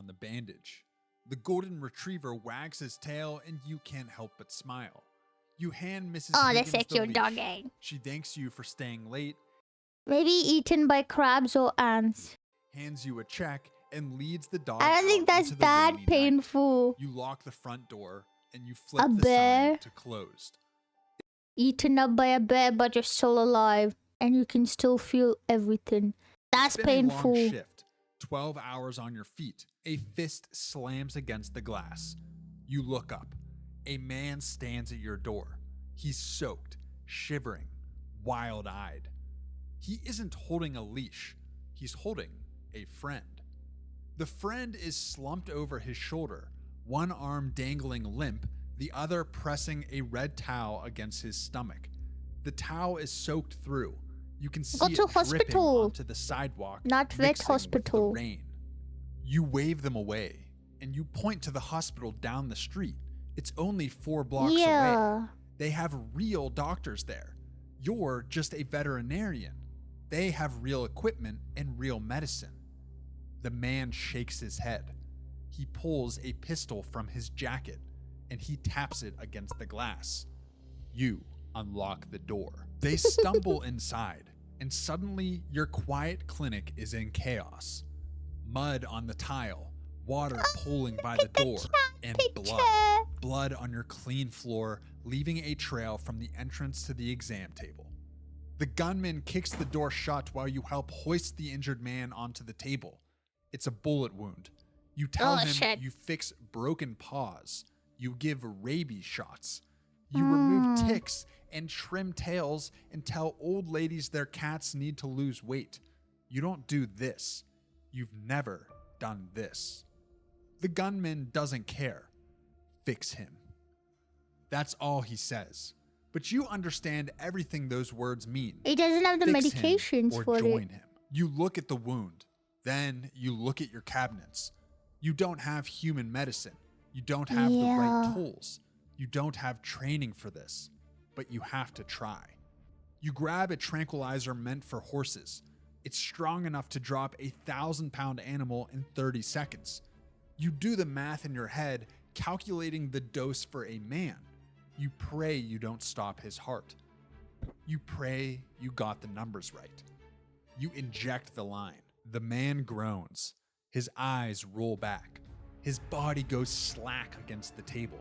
on the bandage. The golden retriever wags his tail and you can't help but smile. You hand Mrs. Oh, Higgins that's a the cute leash. doggy. She thanks you for staying late, Maybe eaten by crabs or ants. hands you a check, and leads the dog I don't out think that's into the that rainy night. painful. You lock the front door and you flip A the bear? sign to closed. Eaten up by a bear, but you're still alive. And you can still feel everything. That's It's been a long painful. shift. 12 hours on your feet. A fist slams against the glass. You look up. A man stands at your door. He's soaked, shivering, wild-eyed. He isn't holding a leash. He's holding a friend. The friend is slumped over his shoulder, one arm dangling limp, the other pressing a red towel against his stomach. The towel is soaked through. You can see Go to it dripping hospital. onto the sidewalk, Not vet mixing with hospital. the rain. You wave them away, and you point to the hospital down the street. It's only 4 blocks away. Yeah. They have real doctors there. You're just a veterinarian. They have real equipment and real medicine. The man shakes his head. He pulls a pistol from his jacket, and he taps it against the glass. You unlock the door. They stumble inside, and suddenly your quiet clinic is in chaos. Mud on the tile, water pooling by the door, and blood. Blood on your clean floor, leaving a trail from the entrance to the exam table. The gunman kicks the door shut while you help hoist the injured man onto the table. It's a bullet wound. You tell him shit. you fix broken paws. You give rabies shots. You remove ticks and trim tails and tell old ladies their cats need to lose weight. You don't do this. You've never done this. The gunman doesn't care. Fix him. That's all he says. But you understand everything those words mean. He doesn't have the Fix him medications or for join it. him. You look at the wound. Then you look at your cabinets. You don't have human medicine. You don't have the right Yeah. tools. You don't have training for this, but you have to try. You grab a tranquilizer meant for horses. It's strong enough to drop a 1,000-pound animal in 30 seconds. You do the math in your head, calculating the dose for a man. You pray you don't stop his heart. You pray you got the numbers right. You inject the line. The man groans. His eyes roll back. His body goes slack against the table.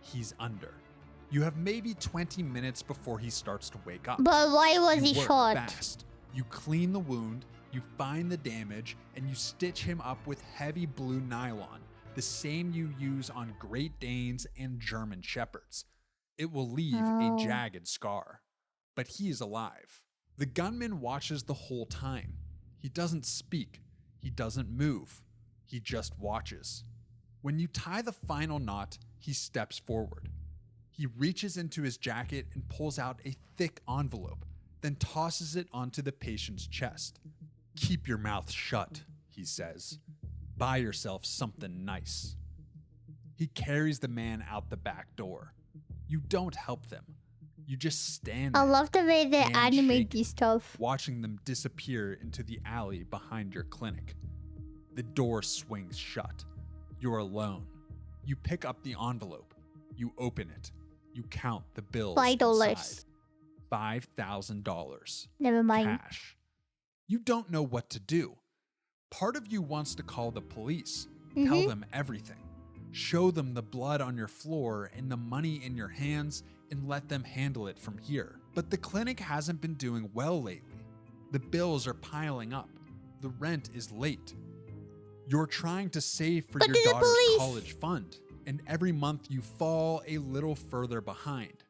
He's under. You have maybe 20 minutes before he starts to wake up. But why was You he work shot? fast. You clean the wound, you find the damage, and you stitch him up with heavy blue nylon, the same you use on Great Danes and German Shepherds. It will leave a Oh. jagged scar. But he is alive. The gunman watches the whole time. He doesn't speak. He doesn't move. He just watches. When you tie the final knot, he steps forward. He reaches into his jacket and pulls out a thick envelope, then tosses it onto the patient's chest. Keep your mouth shut, he says. Buy yourself something nice. He carries the man out the back door. You don't help them. You just stand I there, love the way they hand animate shaking, these stuff. watching them disappear into the alley behind your clinic. The door swings shut. You're alone. You pick up the envelope. You open it. You count the bills $5. inside. $5,000. Never mind. Cash. You don't know what to do. Part of you wants to call the police, tell them everything, show them the blood on your floor and the money in your hands, and let them handle it from here. But the clinic hasn't been doing well lately. The bills are piling up. The rent is late. You're trying to save for Go your to the daughter's police. college fund, and every month you fall a little further behind.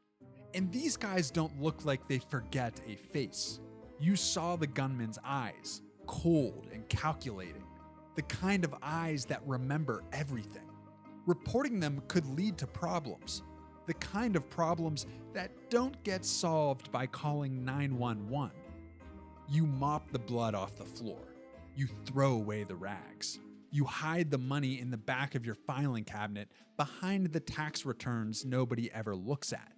And these guys don't look like they forget a face. You saw the gunman's eyes, cold and calculating, the kind of eyes that remember everything. Reporting them could lead to problems, the kind of problems that don't get solved by calling 911. You mop the blood off the floor. You throw away the rags. You hide the money in the back of your filing cabinet behind the tax returns nobody ever looks at.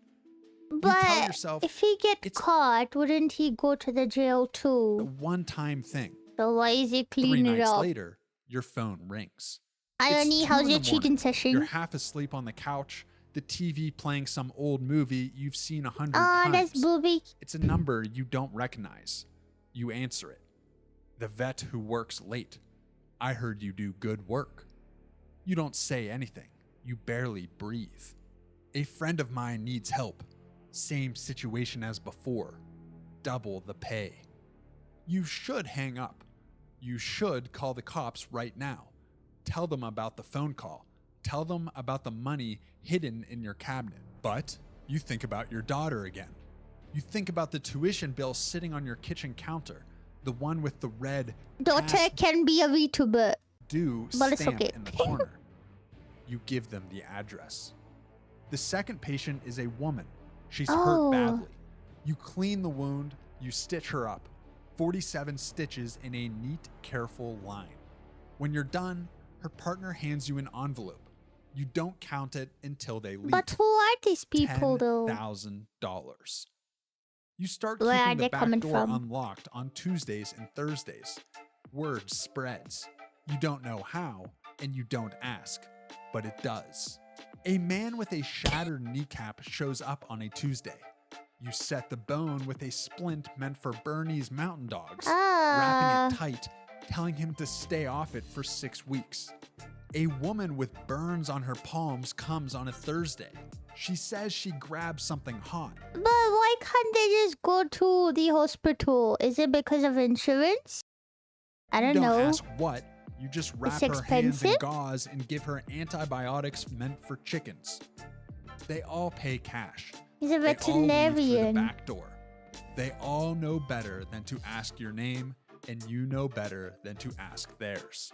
tell But yourself, if he get it's- caught, wouldn't he go to the jail A too? one-time thing. So why is he 3 cleaning it nights up? later, your phone rings. Irony, It's 2 how's in your the cheating morning. session? You're half asleep on the couch, the TV playing some old movie you've seen 100 Oh, times. that's booby. It's a number you don't recognize. You answer it. The vet who works late. I heard you do good work. You don't say anything. You barely breathe. A friend of mine needs help. Same situation as before. Double the pay. You should hang up. You should call the cops right now. Tell them about the phone call. Tell them about the money hidden in your cabinet. But you think about your daughter again. You think about the tuition bill sitting on your kitchen counter, the one with the red Daughter past can be a VTuber. due But it's stamp okay. in the corner. You give them the address. The second patient is a woman. She's hurt badly. You clean the wound, you stitch her up. 47 stitches in a neat, careful line. When you're done, her partner hands you an envelope. You don't count it until they leave. But who are these people though? $10,000. You start Where are keeping they the back coming door from? unlocked on Tuesdays and Thursdays. Word spreads. You don't know how, and you don't ask, but it does. A man with a shattered kneecap shows up on a Tuesday. You set the bone with a splint meant for Bernese mountain dogs, wrapping it tight, telling him to stay off it for 6 weeks. A woman with burns on her palms comes on a Thursday. She says she grabbed something hot. But why can't they just go to the hospital? Is it because of insurance? I don't know. Don't ask what. You just wrap her hands expensive? in gauze and give her antibiotics meant for chickens. They all pay cash. He's a They all leave through the veterinarian. back door. They all know better than to ask your name, and you know better than to ask theirs.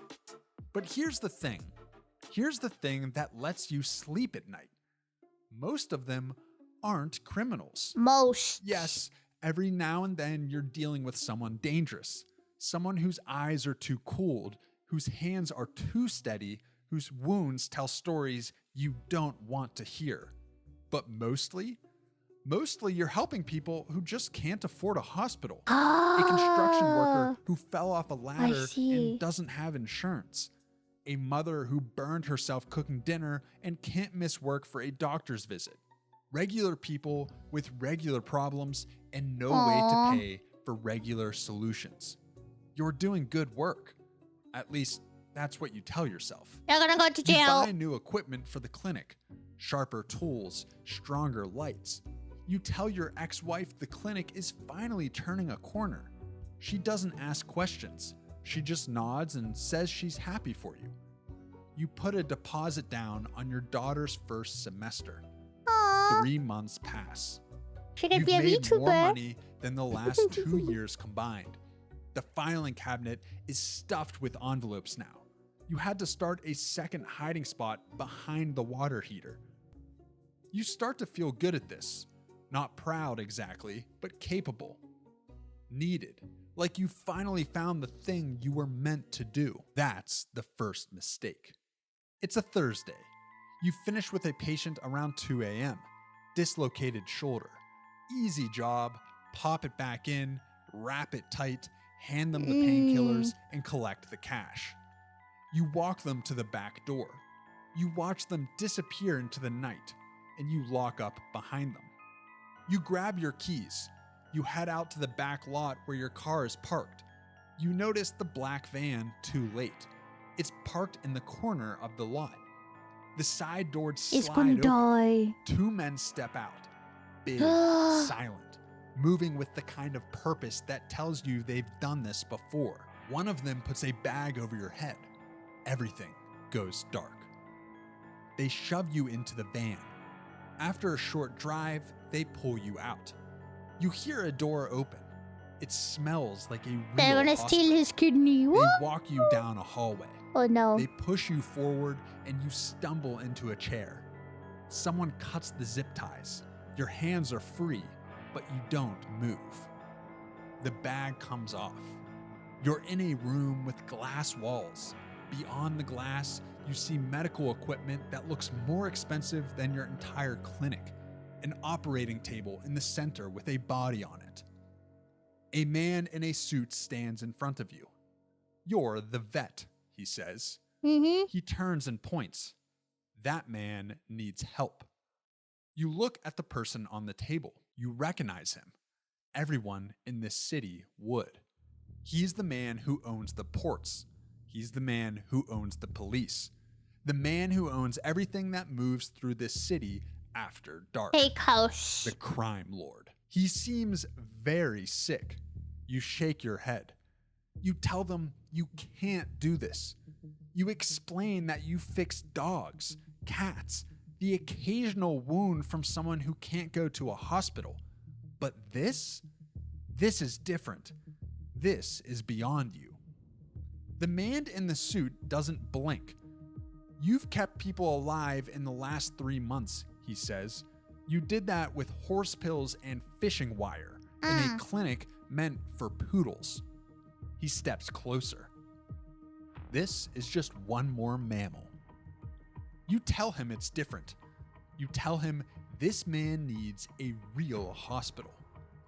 But here's the thing. Here's the thing that lets you sleep at night. Most of them aren't criminals. Most. Yes, every now and then you're dealing with someone dangerous. Someone whose eyes are too cooled, whose hands are too steady, whose wounds tell stories you don't want to hear. But mostly you're helping people who just can't afford a hospital. A construction worker who fell off a ladder see. and doesn't have insurance. A mother who burned herself cooking dinner and can't miss work for a doctor's visit. Regular people with regular problems and no way to pay for regular solutions. You're doing good work. At least, that's what you tell yourself. You're gonna go to You jail. buy new equipment for the clinic. Sharper tools, stronger lights. You tell your ex-wife the clinic is finally turning a corner. She doesn't ask questions. She just nods and says she's happy for you. You put a deposit down on your daughter's first semester. Aww. 3 months pass. She can You've be a made more VTuber. money than the last 2 years combined. The filing cabinet is stuffed with envelopes now. You had to start a second hiding spot behind the water heater. You start to feel good at this. Not proud exactly, but capable. Needed. Like you finally found the thing you were meant to do. That's the first mistake. It's a Thursday. You finish with a patient around 2 a.m. Dislocated shoulder. Easy job. Pop it back in, wrap it tight, hand them the painkillers, and collect the cash. You walk them to the back door. You watch them disappear into the night, and you lock up behind them. You grab your keys. You head out to the back lot where your car is parked. You notice the black van too late. It's parked in the corner of the lot. The side doors It's slide gonna open. die. 2 men step out. Big, silent, moving with the kind of purpose that tells you they've done this before. One of them puts a bag over your head. Everything goes dark. They shove you into the van. After a short drive, they pull you out. You hear a door open. It smells like a real They're gonna hospital. steal his kidney. They What? walk you down a hallway. Oh no. They push you forward and you stumble into a chair. Someone cuts the zip ties. Your hands are free, but you don't move. The bag comes off. You're in a room with glass walls. Beyond the glass, you see medical equipment that looks more expensive than your entire clinic. An operating table in the center with a body on it. A man in a suit stands in front of you. You're the vet, he says. Mm-hmm. He turns and points. That man needs help. You look at the person on the table. You recognize him. Everyone in this city would. He's the man who owns the ports. He's the man who owns the police. The man who owns everything that moves through this city after dark. Steakhouse. The crime lord. He seems very sick. You shake your head. You tell them you can't do this. You explain that you fix dogs, cats, the occasional wound from someone who can't go to a hospital. But this is different. This is beyond you. The man in the suit doesn't blink. You've kept people alive in the last 3 months, he says. You did that with horse pills and fishing wire in a clinic meant for poodles. He steps closer. This is just one more mammal. You tell him it's different. You tell him this man needs a real hospital.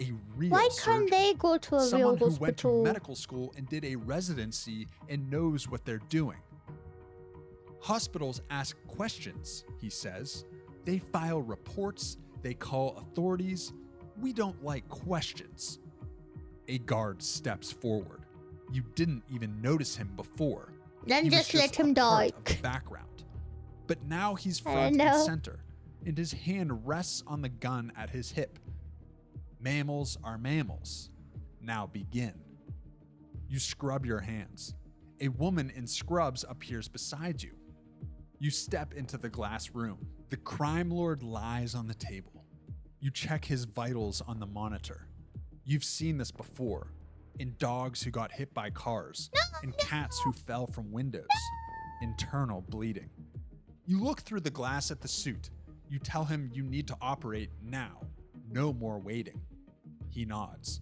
A real Why surgeon. can't they go to a Someone real who went to hospital? medical school and did a residency and knows what they're doing. Hospitals ask questions, he says. They file reports. They call authorities. We don't like questions. A guard steps forward. You didn't even notice him before. Then He was just let a him part die. of the background. But now he's I front and know. center, and his hand rests on the gun at his hip. Mammals are mammals. Now begin. You scrub your hands. A woman in scrubs appears beside you. You step into the glass room. The crime lord lies on the table. You check his vitals on the monitor. You've seen this before in dogs who got hit by cars, in cats who fell from windows. Internal bleeding. You look through the glass at the suit. You tell him you need to operate now. No more waiting. He nods.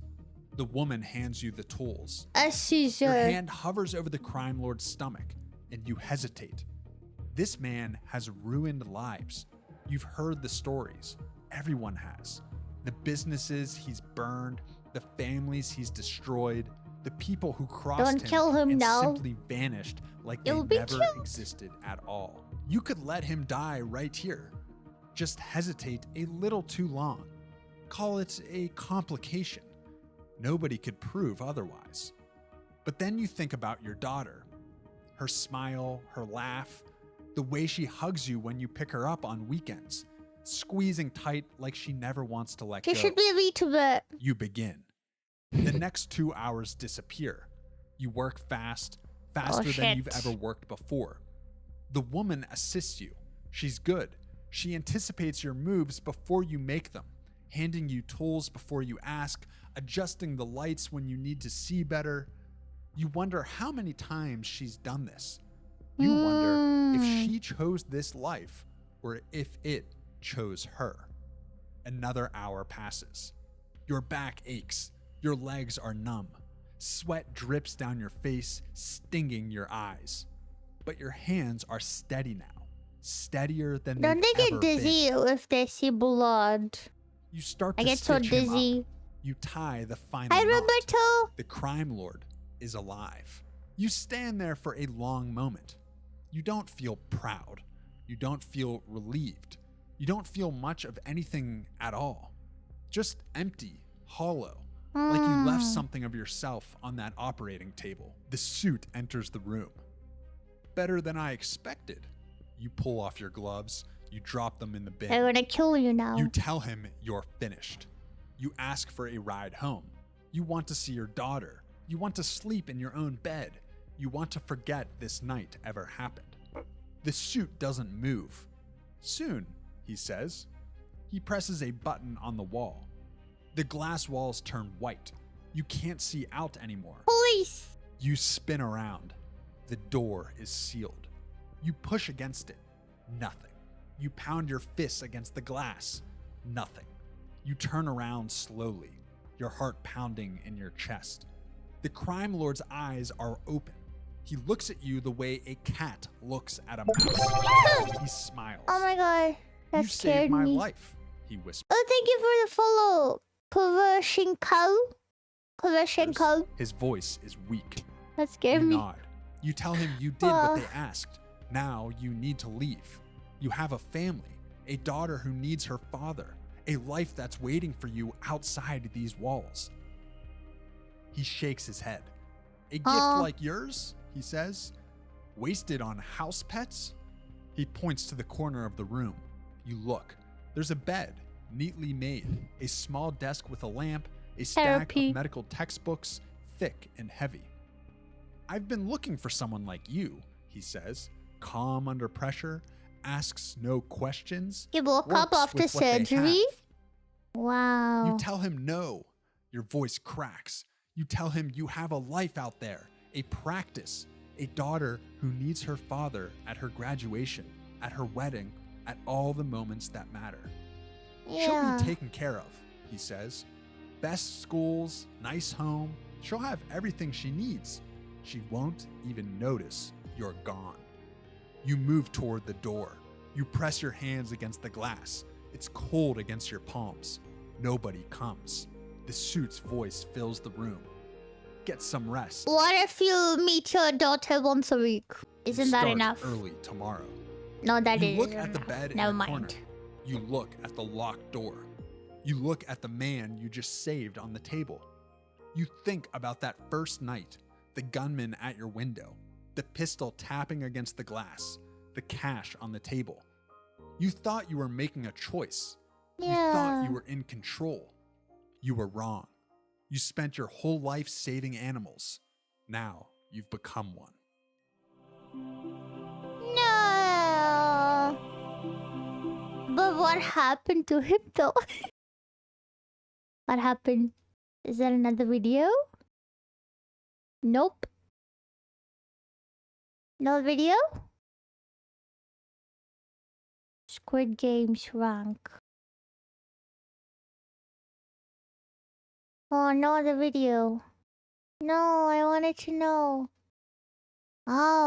The woman hands you the tools. A Your Caesar. hand hovers over the crime lord's stomach, and you hesitate. This man has ruined lives. You've heard the stories. Everyone has. The businesses he's burned, the families he's destroyed, the people who crossed Don't him kill him and now. simply vanished like they You'll be never killed. existed at all. You could let him die right here. Just hesitate a little too long. Call it a complication. Nobody could prove otherwise. But then you think about your daughter. Her smile, her laugh, the way she hugs you when you pick her up on weekends, squeezing tight like she never wants to let She go. should be a VTuber. You begin. The next 2 hours disappear. You work faster than shit. you've ever worked before. The woman assists you. She's good. She anticipates your moves before you make them, handing you tools before you ask, adjusting the lights when you need to see better. You wonder how many times she's done this. You wonder if she chose this life or if it chose her. Another hour passes. Your back aches. Your legs are numb. Sweat drips down your face, stinging your eyes. But your hands are steady now. Steadier than Don't they've they ever get dizzy been. if they see blood? You start I to get so stitch him dizzy. up. You tie the final Hi, knot. Roberto. The crime lord is alive. You stand there for a long moment. You don't feel proud. You don't feel relieved. You don't feel much of anything at all. Just empty, hollow, like you left something of yourself on that operating table. The suit enters the room. Better than I expected. You pull off your gloves. You drop them in the bin. They're gonna kill you now. You tell him you're finished. You ask for a ride home. You want to see your daughter. You want to sleep in your own bed. You want to forget this night ever happened. The suit doesn't move. Soon, he says. He presses a button on the wall. The glass walls turn white. You can't see out anymore. Police. You spin around. The door is sealed. You push against it. Nothing. You pound your fists against the glass. Nothing. You turn around slowly, your heart pounding in your chest. The crime lord's eyes are open. He looks at you the way a cat looks at a mouse. He smiles. Oh my god. That You scared saved my me. life, he whispers. Oh, thank you for the follow. Kovashenko. His voice is weak. That scared You me. nod. You tell him you did what they asked. Now you need to leave. You have a family, a daughter who needs her father, a life that's waiting for you outside these walls. He shakes his head. A gift like yours, he says, wasted on house pets? He points to the corner of the room. You look. There's a bed, neatly made, a small desk with a lamp, a stack of medical textbooks, thick and heavy. I've been looking for someone like you, he says, calm under pressure, asks no questions. You woke up after surgery? Wow. You tell him no. Your voice cracks. You tell him you have a life out there, a practice, a daughter who needs her father at her graduation, at her wedding, at all the moments that matter. She'll be taken care of, he says. Best schools, nice home. She'll have everything she needs. She won't even notice you're gone. You move toward the door. You press your hands against the glass. It's cold against your palms. Nobody comes. The suit's voice fills the room. Get some rest. What if you meet your daughter once a week? Isn't that enough? Early tomorrow. No, that you isn't look at enough. the bed Never in the mind. corner. You look at the locked door. You look at the man you just saved on the table. You think about that first night, the gunman at your window, the pistol tapping against the glass, the cash on the table. You thought you were making a choice. You thought you were in control. You were wrong. You spent your whole life saving animals. Now you've become one. No. But what happened to him though? What happened? Is that another video? Nope. No video? Squid Games rank. Oh, no, the video. No, I wanted to know. Oh.